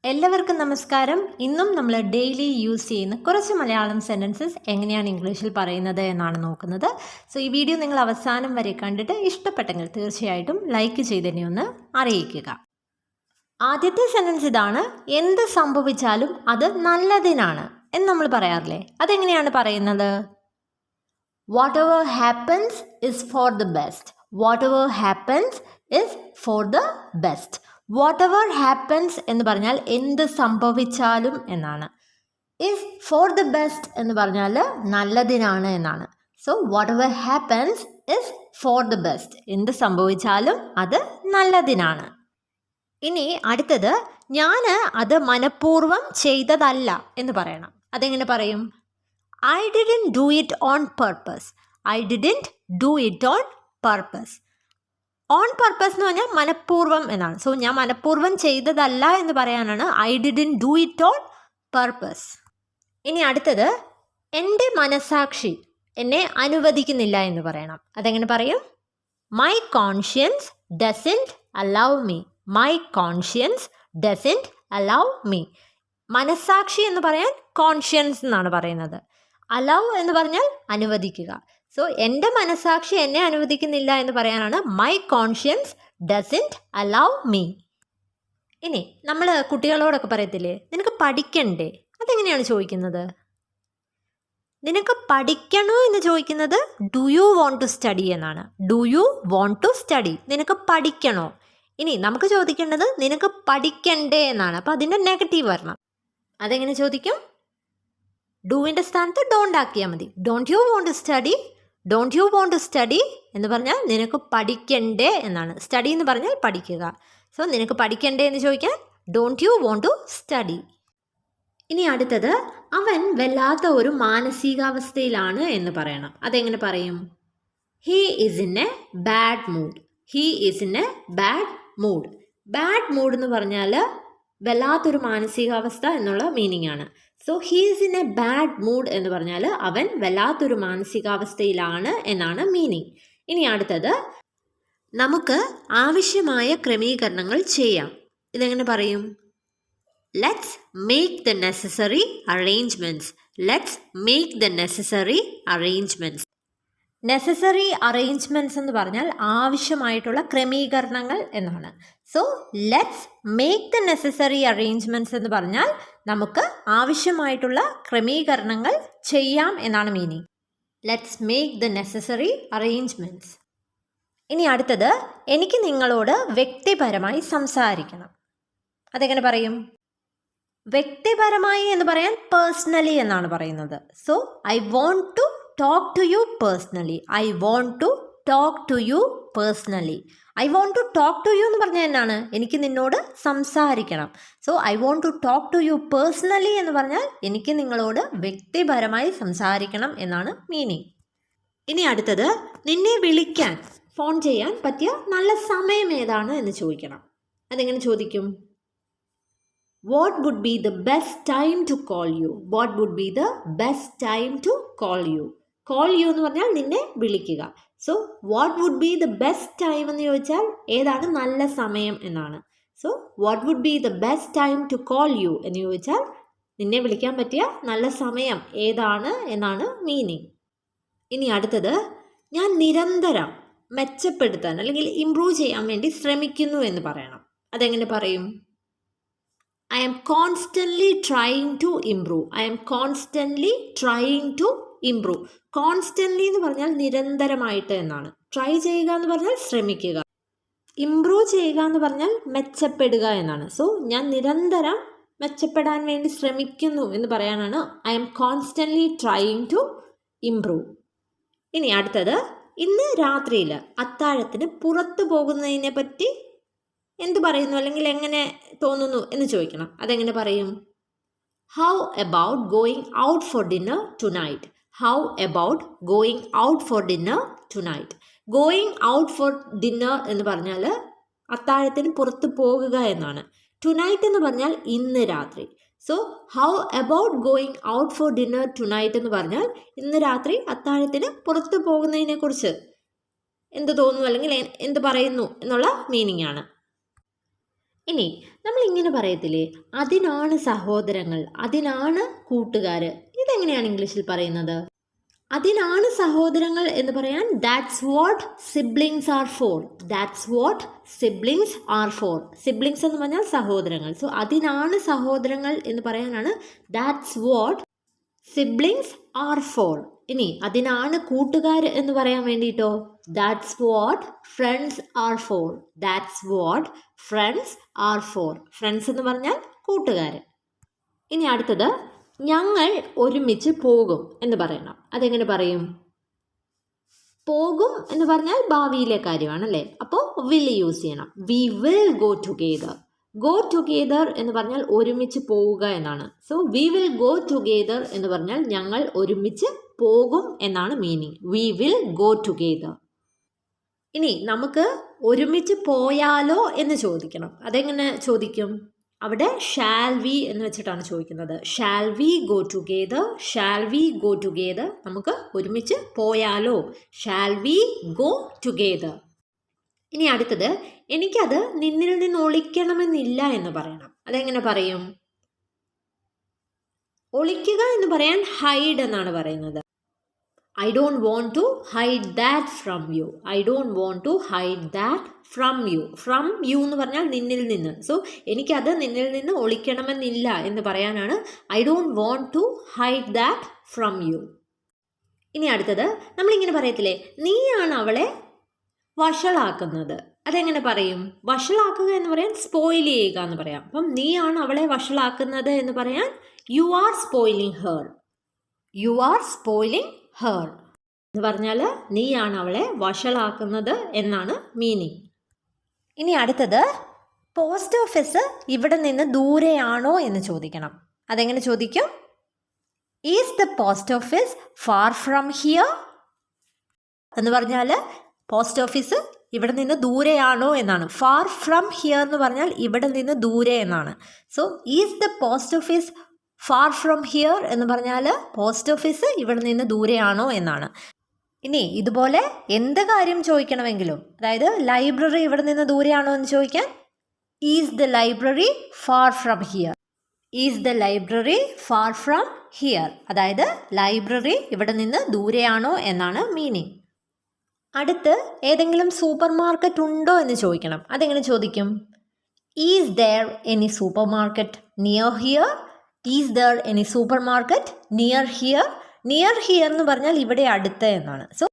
എല്ലാവർക്കും നമസ്കാരം. ഇന്നും നമ്മൾ ഡെയിലി യൂസ് ചെയ്യുന്ന കുറച്ച് മലയാളം സെൻറ്റൻസസ് എങ്ങനെയാണ് ഇംഗ്ലീഷിൽ പറയുന്നത് എന്നാണ് നോക്കുന്നത്. സോ ഈ വീഡിയോ നിങ്ങൾ അവസാനം വരെ കണ്ടിട്ട് ഇഷ്ടപ്പെട്ടെങ്കിൽ തീർച്ചയായിട്ടും ലൈക്ക് ചെയ്തതിനെ ഒന്ന് അറിയിക്കുക. ആദ്യത്തെ സെൻറ്റൻസ് ഇതാണ്: എന്ത് സംഭവിച്ചാലും അത് നല്ലതിനാണ് എന്ന് നമ്മൾ പറയാറില്ലേ? അതെങ്ങനെയാണ് പറയുന്നത്? What ever happens is for the best. What ever happens is for the best. What ever happens എന്ന് പറഞ്ഞാൽ എന്ത് സംഭവിച്ചാലും എന്നാണ്. ഇസ് ഫോർ ദ ബെസ്റ്റ് എന്ന് പറഞ്ഞാൽ നല്ലതിനാണ് എന്നാണ്. So what ever happens is for the best. എന്ത് സംഭവിച്ചാലും അത് നല്ലതിനാണ്. ഇനി അടുത്തത്, ഞാൻ അത് മനഃപൂർവ്വം ചെയ്തതല്ല എന്ന് പറയണം. അതെങ്ങനെ പറയും? I didn't do it on purpose. I didn't do it on purpose. On purpose എന്ന് പറഞ്ഞാൽ മനഃപൂർവ്വം എന്നാണ്. സോ ഞാൻ മനഃപൂർവ്വം ചെയ്തതല്ല എന്ന് പറയാനാണ് I didn't do it on purpose. ഇനി അടുത്തത്, എൻ്റെ മനസാക്ഷി എന്നെ അനുവദിക്കുന്നില്ല എന്ന് പറയണം. അതെങ്ങനെ പറയും? My conscience doesn't allow me. My conscience doesn't allow me. മനസാക്ഷി എന്ന് പറയാൻ കോൺഷ്യൻസ് എന്നാണ് പറയുന്നത്. അലൗ എന്ന് പറഞ്ഞാൽ അനുവദിക്കുക. സോ എൻ്റെ മനസാക്ഷി എന്നെ അനുവദിക്കുന്നില്ല എന്ന് പറയാനാണ് my conscience doesn't allow me. ഇനി നമ്മൾ കുട്ടികളോടൊക്കെ പറയത്തില്ലേ, നിനക്ക് പഠിക്കണ്ടേ? അതെങ്ങനെയാണ് ചോദിക്കുന്നത്? നിനക്ക് പഠിക്കണോ എന്ന് ചോദിക്കുന്നത് do you want to study എന്നാണ്. Do you want to study. നിനക്ക് പഠിക്കണോ? ഇനി നമുക്ക് ചോദിക്കേണ്ടത് നിനക്ക് പഠിക്കണ്ടേ എന്നാണ്. അപ്പോൾ അതിൻ്റെ നെഗറ്റീവ് വരണം. അതെങ്ങനെ ചോദിക്കും? ഡൂവിൻ്റെ സ്ഥാനത്ത് ഡോണ്ട് ആക്കിയാൽ മതി. Don't you want to study. Don't you want to study എന്ന് പറഞ്ഞാൽ നിനക്ക് പഠിക്കണ്ടേ എന്നാണ്. സ്റ്റഡി എന്ന് പറഞ്ഞാൽ പഠിക്കുക. സോ നിനക്ക് പഠിക്കണ്ടേ എന്ന് ചോദിക്കാൻ don't you want to study. ഇനി അടുത്തത്, അവൻ വല്ലാത്ത ഒരു മാനസികാവസ്ഥയിലാണ് എന്ന് പറയണം. അതെങ്ങനെ പറയും? He is in A bad mood. He is in A bad mood. Bad mood എന്ന് പറഞ്ഞാൽ വല്ലാത്തൊരു മാനസികാവസ്ഥ എന്നുള്ള മീനിങ് ആണ്. So he's in A bad mood എന്ന് പറഞ്ഞാൽ അവൻ വല്ലാത്തൊരു മാനസികാവസ്ഥയിലാണ് എന്നാണ് മീനിങ്. ഇനി അടുത്തത്, നമുക്ക് ആവശ്യമായ ക്രമീകരണങ്ങൾ ചെയ്യാം. ഇതെങ്ങനെ പറയും? Let's make the necessary arrangements. Let's make the necessary arrangements. Necessary arrangements എന്ന് പറഞ്ഞാൽ ആവശ്യമായിട്ടുള്ള ക്രമീകരണങ്ങൾ എന്നാണ്. So let's make the necessary arrangements എന്ന് പറഞ്ഞാൽ നമുക്ക് ആവശ്യമായിട്ടുള്ള ക്രമീകരണങ്ങൾ ചെയ്യാം എന്നാണ് meaning. Let's make the necessary arrangements. ഇനി അടുത്തത്, എനിക്ക് നിങ്ങളോട് വ്യക്തിപരമായി സംസാരിക്കണം. അതെങ്ങനെ പറയും? വ്യക്തിപരമായി എന്ന് പറയാൻ പേഴ്സണലി എന്നാണ് പറയുന്നത്. So I want to talk to you personally. I want to talk to you personally. I want to talk to you എന്ന് പറഞ്ഞാൽ എന്നാണ്? എനിക്ക് നിന്നോട് സംസാരിക്കണം. So I want to talk to you personally എന്ന് പറഞ്ഞാൽ എനിക്ക് നിങ്ങളോട് വ്യക്തിപരമായി സംസാരിക്കണം എന്നാണ് മീനിങ്. ഇനി അടുത്തത്, നിന്നെ വിളിക്കാൻ, ഫോൺ ചെയ്യാൻ പറ്റിയ നല്ല സമയം ഏതാണ് എന്ന് ചോദിക്കണം. അതെങ്ങനെ ചോദിക്കും? What would be the best time to call you? What would be the best time to call you? Call you എന്ന് പറഞ്ഞാൽ നിന്നെ വിളിക്കുക. So what would be the best time എന്ന് ചോദിച്ചാൽ ഏതാണ് നല്ല സമയം എന്നാണ്. So what would be the best time to call you എന്ന് ചോദിച്ചാൽ നിന്നെ വിളിക്കാൻ പറ്റിയ നല്ല സമയം ഏതാണ് എന്നാണ് മീനിങ്. ഇനി അടുത്തത്, ഞാൻ നിരന്തരം മെച്ചപ്പെടുത്താൻ അല്ലെങ്കിൽ ഇംപ്രൂവ് ചെയ്യാൻ വേണ്ടി ശ്രമിക്കുന്നു എന്ന് പറയണം. അതെങ്ങനെ പറയും? I am constantly trying to improve. I am constantly trying to improve. Constantly എന്ന് പറഞ്ഞാൽ നിരന്തരമായിട്ട് എന്നാണ്. ട്രൈ ചെയ്യുക എന്ന് പറഞ്ഞാൽ ശ്രമിക്കുക. ഇംപ്രൂവ് ചെയ്യുക എന്ന് പറഞ്ഞാൽ മെച്ചപ്പെടുക എന്നാണ്. സോ ഞാൻ നിരന്തരം മെച്ചപ്പെടാൻ വേണ്ടി ശ്രമിക്കുന്നു എന്ന് പറയാനാണ് I am constantly trying to improve. ഇനി അടുത്തത്, ഇന്ന് രാത്രിയിൽ അത്താഴത്തിന് പുറത്തു പോകുന്നതിനെ പറ്റി എന്ത് പറയുന്നു അല്ലെങ്കിൽ എങ്ങനെ തോന്നുന്നു എന്ന് ചോദിക്കണം. അതെങ്ങനെ പറയും? How about going out for dinner tonight. How about going out for dinner tonight. Going out for dinner എന്ന് പറഞ്ഞാൽ അത്താഴത്തിന് പുറത്ത് പോകുക എന്നാണ്. ടുനൈറ്റ് എന്ന് പറഞ്ഞാൽ ഇന്ന് രാത്രി. So how about going out for dinner tonight എന്ന് പറഞ്ഞാൽ ഇന്ന് രാത്രി അത്താഴത്തിന് പുറത്ത് പോകുന്നതിനെക്കുറിച്ച് എന്ത് തോന്നുന്നു അല്ലെങ്കിൽ എന്ത് പറയുന്നു എന്നുള്ള മീനിങ് ആണ്. ഇനി നമ്മൾ ഇങ്ങനെ പറയത്തില്ലേ, അതിനാണ് സഹോദരങ്ങൾ, അതിനാണ് കൂട്ടുകാർ. ഇതെങ്ങനെയാണ് ഇംഗ്ലീഷിൽ പറയുന്നത്? അതിനാണ് സഹോദരങ്ങൾ എന്ന് പറയാൻ that's what siblings are for. That's what siblings are for. Siblings എന്ന് പറഞ്ഞാൽ സഹോദരങ്ങൾ. സോ അതിനാണ് സഹോദരങ്ങൾ എന്ന് പറയാനാണ് that's what siblings are for. ഇനി അതിനാണ് കൂട്ടുകാർ എന്ന് പറയാൻ വേണ്ടിയിട്ടോ that's what friends are for. That's what friends are for. Friends എന്ന് പറഞ്ഞാൽ കൂട്ടുകാർ. ഇനി അടുത്തത് ഞങ്ങൾ ഒരുമിച്ച് പോകും എന്ന് പറയണം. അതെങ്ങനെ പറയും? പോകും എന്ന് പറഞ്ഞാൽ ഭാവിയിലെ കാര്യമാണല്ലേ, അപ്പോൾ വിൽ യൂസ് ചെയ്യണം. We will go together. Go together എന്ന് പറഞ്ഞാൽ ഒരുമിച്ച് പോവുക എന്നാണ്. So we will go together എന്ന് പറഞ്ഞാൽ ഞങ്ങൾ ഒരുമിച്ച് പോകും എന്നാണ് meaning. We will go together. ഇനി നമുക്ക് ഒരുമിച്ച് പോയാലോ എന്ന് ചോദിക്കണം. അതെങ്ങനെ ചോദിക്കും? അവിടെ ഷാൽ വി എന്ന് വെച്ചിട്ടാണ് ചോദിക്കുന്നത്. Shall we go together, shall we go together. നമുക്ക് ഒരുമിച്ച് പോയാലോ, ഷാൽ വി ഗോ ടുഗെദർ. ഇനി അടുത്തത് എനിക്കത് നിന്നിൽ നിന്ന് ഒളിക്കണമെന്നില്ല എന്ന് പറയണം. അതെങ്ങനെ പറയും? ഒളിക്കുക എന്ന് പറയാൻ ഹൈഡ് എന്നാണ് പറയുന്നത്. I don't want to hide that from you. I don't want to hide that from you. From you എന്ന് പറഞ്ഞാൽ നിന്നിൽ നിന്ന്. സോ എനിക്കത് നിന്നിൽ നിന്ന് ഒളിക്കണമെന്നില്ല എന്ന് പറയാനാണ് I don't want to hide that from you. ഇനി അടുത്തത് നമ്മളിങ്ങനെ പറയത്തില്ലേ, നീയാണ് അവളെ വഷളാക്കുന്നത്. അതെങ്ങനെ പറയും? വഷളാക്കുക എന്ന് പറയാൻ സ്പോയിൽ ചെയ്യുക എന്ന് പറയാം. അപ്പം നീയാണ് അവളെ വഷളാക്കുന്നത് എന്ന് പറയാൻ you are spoiling her. You are spoiling her എന്ന് പറഞ്ഞാൽ നീയാണ് അവളെ വഷളാക്കുന്നത് എന്നാണ് മീനിങ്. ഇനി അടുത്തത് പോസ്റ്റ് ഓഫീസ് ഇവിടെ നിന്ന് ദൂരെയാണോ എന്ന് ചോദിക്കണം. അതെങ്ങനെ ചോദിക്കും? Is the post office far from here എന്ന് പറഞ്ഞാൽ പോസ്റ്റ് ഓഫീസ് ഇവിടെ നിന്ന് ദൂരെയാണോ എന്നാണ്. ഫാർ ഫ്രം ഹിയർ എന്ന് പറഞ്ഞാൽ ഇവിടെ നിന്ന് ദൂരെ എന്നാണ്. So is the post office far from here എന്ന് പറഞ്ഞാൽ പോസ്റ്റ് ഓഫീസ് ഇവിടെ നിന്ന് ദൂരെയാണോ എന്നാണ്. ഇനി ഇതുപോലെ എന്ത് കാര്യം ചോദിക്കണമെങ്കിലും, അതായത് ലൈബ്രറി ഇവിടെ നിന്ന് ദൂരെയാണോ എന്ന് ചോദിക്കാൻ is the library far from here. Is the library far from here. അതായത് ലൈബ്രറി ഇവിടെ നിന്ന് ദൂരെയാണോ എന്നാണ് മീനിങ്. അടുത്ത് ഏതെങ്കിലും സൂപ്പർ മാർക്കറ്റ് ഉണ്ടോ എന്ന് ചോദിക്കണം. അതെങ്ങനെ ചോദിക്കും? Is there any supermarket near here. Is there any supermarket near here. Near here എന്ന് പറഞ്ഞാൽ ഇവിടെ അടുത്ത് എന്നാണ്. So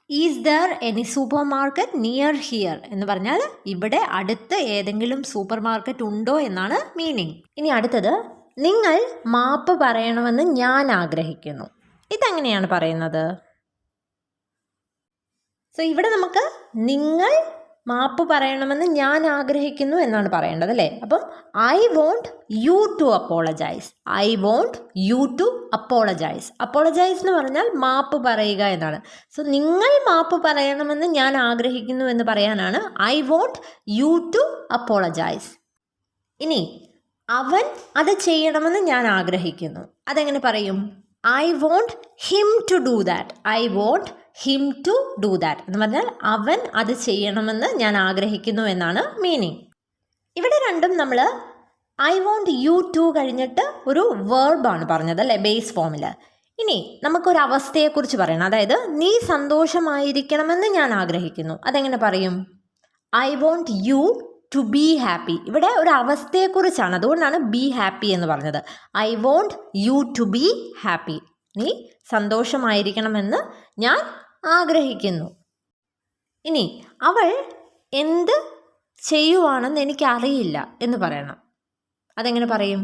is there any supermarket near here എന്ന് പറഞ്ഞാൽ ഇവിടെ അടുത്ത് ഏതെങ്കിലും സൂപ്പർ മാർക്കറ്റ് ഉണ്ടോ എന്നാണ് മീനിങ്. ഇനി അടുത്തത് നിങ്ങൾ മാപ്പ് പറയണമെന്ന് ഞാൻ ആഗ്രഹിക്കുന്നു. ഇതെങ്ങനെയാണ് പറയുന്നത്? സോ ഇവിടെ നമുക്ക് നിങ്ങൾ മാപ്പ് പറയണമെന്ന് ഞാൻ ആഗ്രഹിക്കുന്നു എന്നാണ് പറയേണ്ടത് അല്ലേ. അപ്പം I want you to apologise. I want you to apologise. Apologise എന്ന് പറഞ്ഞാൽ മാപ്പ് പറയുക എന്നാണ്. സോ നിങ്ങൾ മാപ്പ് പറയണമെന്ന് ഞാൻ ആഗ്രഹിക്കുന്നു എന്ന് പറയാനാണ് I want you to apologise. ഇനി അവൻ അത് ചെയ്യണമെന്ന് ഞാൻ ആഗ്രഹിക്കുന്നു. അതെങ്ങനെ പറയും? I want him to do that. I want him to do that എന്ന് പറഞ്ഞാൽ അവൻ അത് ചെയ്യണമെന്ന് ഞാൻ ആഗ്രഹിക്കുന്നു എന്നാണ് മീനിങ്. ഇവിടെ രണ്ടും നമ്മൾ ഐ വോണ്ട് യു ടു കഴിഞ്ഞിട്ട് ഒരു വേർബാണ് പറഞ്ഞത് അല്ലേ, ബേസ് ഫോമിൽ. ഇനി നമുക്കൊരവസ്ഥയെക്കുറിച്ച് പറയണം. അതായത് നീ സന്തോഷമായിരിക്കണമെന്ന് ഞാൻ ആഗ്രഹിക്കുന്നു. അതെങ്ങനെ പറയും? I want you to be happy. ഇവിടെ ഒരു അവസ്ഥയെക്കുറിച്ചാണ്, അതുകൊണ്ടാണ് ബി ഹാപ്പി എന്ന് പറഞ്ഞത്. I want you to be happy. നീ സന്തോഷമായിരിക്കണമെന്ന് ഞാൻ ആഗ്രഹിക്കുന്നു. ഇനി അവൾ എന്ത് ചെയ്യുവാണെന്ന് എനിക്കറിയില്ല എന്ന് പറയണം. അതെങ്ങനെ പറയും?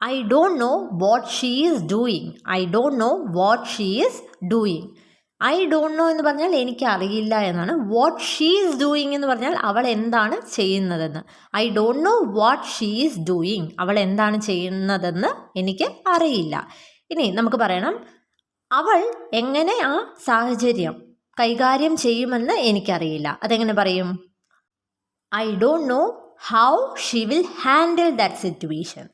I don't know what she is doing. I don't know what she is doing. I don't know എന്ന് പറഞ്ഞാൽ എനിക്കറിയില്ല എന്നാണ്. വാട്ട് ഷീ ഈസ് ഡൂയിങ് എന്ന് പറഞ്ഞാൽ അവൾ എന്താണ് ചെയ്യുന്നതെന്ന്. I don't know what she is doing. അവൾ എന്താണ് ചെയ്യുന്നതെന്ന് എനിക്ക് അറിയില്ല. ഇനി നമുക്ക് പറയണം അവൾ എങ്ങനെ ആ സാഹചര്യം കൈകാര്യം ചെയ്യുമെന്ന് എനിക്കറിയില്ല. അതെങ്ങനെ പറയും? I don't know how she will handle that situation.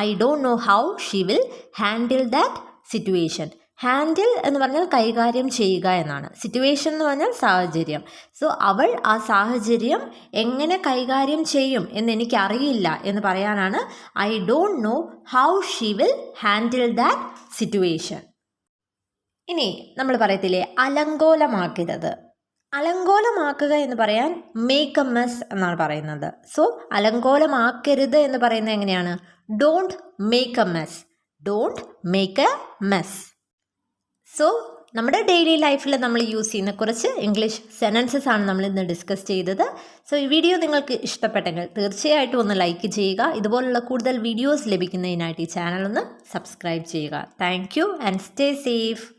I don't know how she will handle that situation. Handle എന്ന് പറഞ്ഞാൽ കൈകാര്യം ചെയ്യുക എന്നാണ്. സിറ്റുവേഷൻ എന്ന് പറഞ്ഞാൽ സാഹചര്യം. സോ അവൾ ആ സാഹചര്യം എങ്ങനെ കൈകാര്യം ചെയ്യും എന്ന് എനിക്കറിയില്ല എന്ന് പറയാനാണ് I don't know how she will handle that situation. ഇനി നമ്മൾ പറയത്തില്ലേ അലങ്കോലമാക്കരുത്. അലങ്കോലമാക്കുക എന്ന് പറയാൻ മേക്ക് എ മെസ് എന്നാണ് പറയുന്നത്. സോ അലങ്കോലമാക്കരുത് എന്ന് പറയുന്നത് എങ്ങനെയാണ്? Don't make a mess. Don't make a mess. So നമ്മുടെ ഡെയിലി ലൈഫിൽ നമ്മൾ യൂസ് ചെയ്യുന്ന കുറച്ച് ഇംഗ്ലീഷ് സെൻറ്റൻസസ് ആണ് നമ്മൾ ഇന്ന് ഡിസ്കസ് ചെയ്തത്. സോ ഈ വീഡിയോ നിങ്ങൾക്ക് ഇഷ്ടപ്പെട്ടെങ്കിൽ തീർച്ചയായിട്ടും ഒന്ന് ലൈക്ക് ചെയ്യുക. ഇതുപോലുള്ള കൂടുതൽ വീഡിയോസ് ലഭിക്കുന്നതിനായിട്ട് ഈ ചാനൽ ഒന്ന് സബ്സ്ക്രൈബ് ചെയ്യുക. Thank you and stay safe.